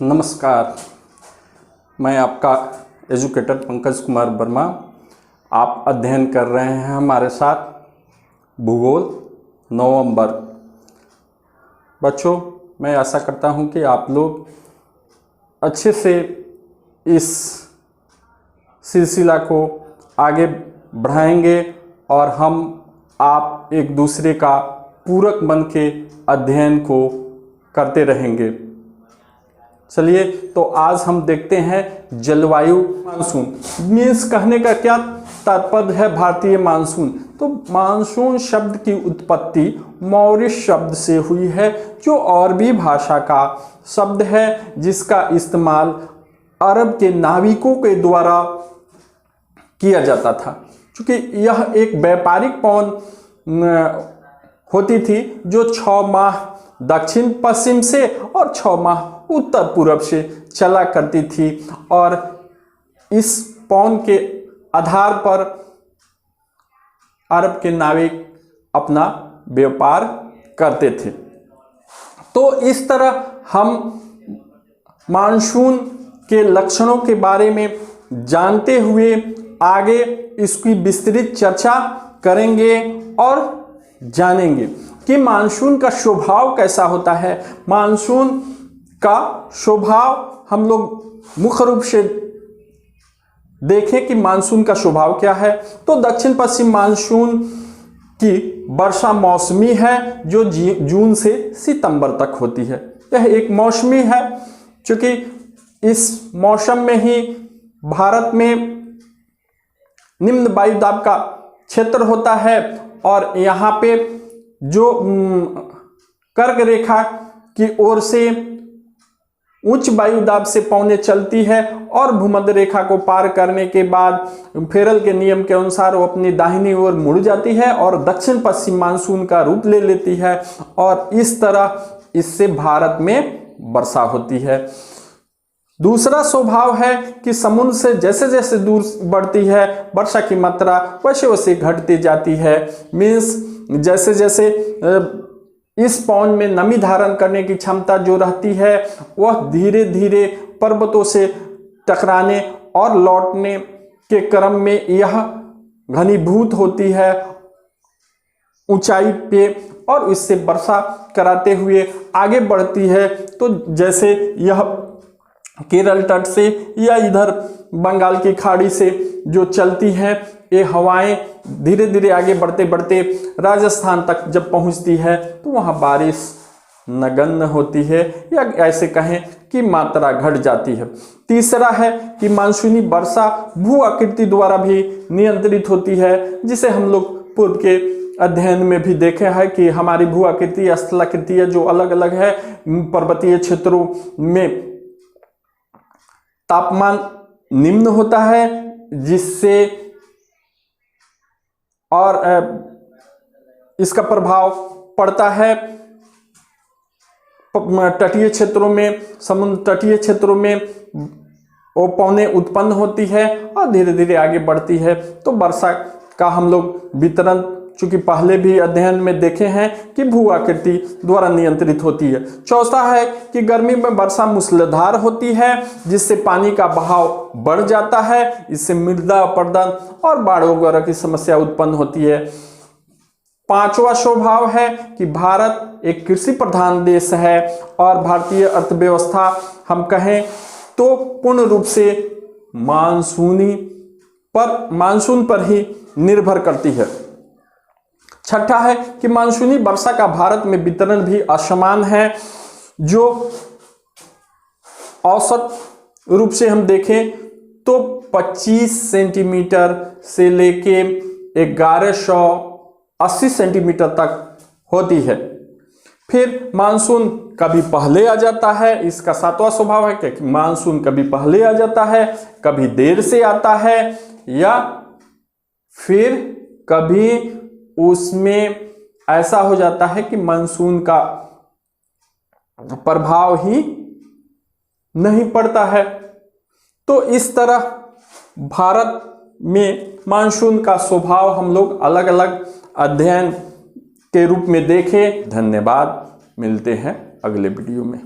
नमस्कार, मैं आपका एजुकेटर पंकज कुमार वर्मा। आप अध्ययन कर रहे हैं हमारे साथ भूगोल नवंबर। बच्चों, मैं आशा करता हूं कि आप लोग अच्छे से इस सिलसिला को आगे बढ़ाएंगे और आप एक दूसरे का पूरक बन के अध्ययन को करते रहेंगे। चलिए, तो आज हम देखते हैं जलवायु मानसून। मीन्स कहने का क्या तात्पर्य है भारतीय मानसून? तो मानसून शब्द की उत्पत्ति मौर्य शब्द से हुई है, जो अरबी भाषा का शब्द है, जिसका इस्तेमाल अरब के नाविकों के द्वारा किया जाता था। क्योंकि यह एक व्यापारिक पवन होती थी जो 6 माह दक्षिण पश्चिम से और 6 माह उत्तर पूर्व से चला करती थी, और इस पवन के आधार पर अरब के नाविक अपना व्यापार करते थे। तो इस तरह हम मानसून के लक्षणों के बारे में जानते हुए आगे इसकी विस्तृत चर्चा करेंगे और जानेंगे कि मानसून का स्वभाव कैसा होता है। मानसून का स्वभाव हम लोग मुख्य रूप से देखें कि मानसून का स्वभाव क्या है। तो दक्षिण पश्चिम मानसून की वर्षा मौसमी है, जो जून से सितंबर तक होती है। यह एक मौसमी है, क्योंकि इस मौसम में ही भारत में निम्न वायुदाब का क्षेत्र होता है, और यहाँ पे जो कर्क रेखा की ओर से उच्च वायुदाब से पवनें चलती है, और भूमध्य रेखा को पार करने के बाद फेरल के नियम के अनुसार वो अपनी दाहिनी ओर मुड़ जाती है और दक्षिण पश्चिम मानसून का रूप ले लेती है, और इस तरह इससे भारत में वर्षा होती है। दूसरा स्वभाव है कि समुद्र से जैसे जैसे दूर बढ़ती है वर्षा की मात्रा वैसे वैसे घटती जाती है। मीन्स जैसे जैसे इस पवन में नमी धारण करने की क्षमता जो रहती है, वह धीरे धीरे पर्वतों से टकराने और लौटने के क्रम में यह घनीभूत होती है ऊंचाई पे, और इससे वर्षा कराते हुए आगे बढ़ती है। तो जैसे यह केरल तट से या इधर बंगाल की खाड़ी से जो चलती हैं, ये हवाएं धीरे धीरे आगे बढ़ते बढ़ते राजस्थान तक जब पहुंचती है तो वहां बारिश नगण्य होती है, या ऐसे कहें कि मात्रा घट जाती है। तीसरा है कि मानसूनी वर्षा भू आकृति द्वारा भी नियंत्रित होती है, जिसे हम लोग पूर्व के अध्ययन में भी देखे हैं कि हमारी भू आकृति स्थलाकृति जो अलग अलग है। पर्वतीय क्षेत्रों में तापमान निम्न होता है, जिससे और इसका प्रभाव पड़ता है तटीय क्षेत्रों में, समुद्र तटीय क्षेत्रों में वो पवनें उत्पन्न होती है और धीरे धीरे आगे बढ़ती है। तो वर्षा का हम लोग वितरण चूंकि पहले भी अध्ययन में देखे हैं कि भू आकृति द्वारा नियंत्रित होती है। चौथा है कि गर्मी में वर्षा मूसलाधार होती है, जिससे पानी का बहाव बढ़ जाता है, इससे मृदा अपरदन और बाढ़ वगैरह की समस्या उत्पन्न होती है। पांचवा स्वभाव है कि भारत एक कृषि प्रधान देश है, और भारतीय अर्थव्यवस्था हम कहें तो पूर्ण रूप से मानसून पर ही निर्भर करती है। छठा है कि मानसूनी वर्षा का भारत में वितरण भी असमान है, जो औसत रूप से हम देखें तो 25 सेंटीमीटर से लेके 1180 सेंटीमीटर तक होती है। फिर मानसून कभी पहले आ जाता है, इसका 7वां स्वभाव है कि मानसून कभी पहले आ जाता है, कभी देर से आता है, या फिर कभी उसमें ऐसा हो जाता है कि मानसून का प्रभाव ही नहीं पड़ता है। तो इस तरह भारत में मानसून का स्वभाव हम लोग अलग अलग अध्ययन के रूप में देखें। धन्यवाद, मिलते हैं अगले वीडियो में।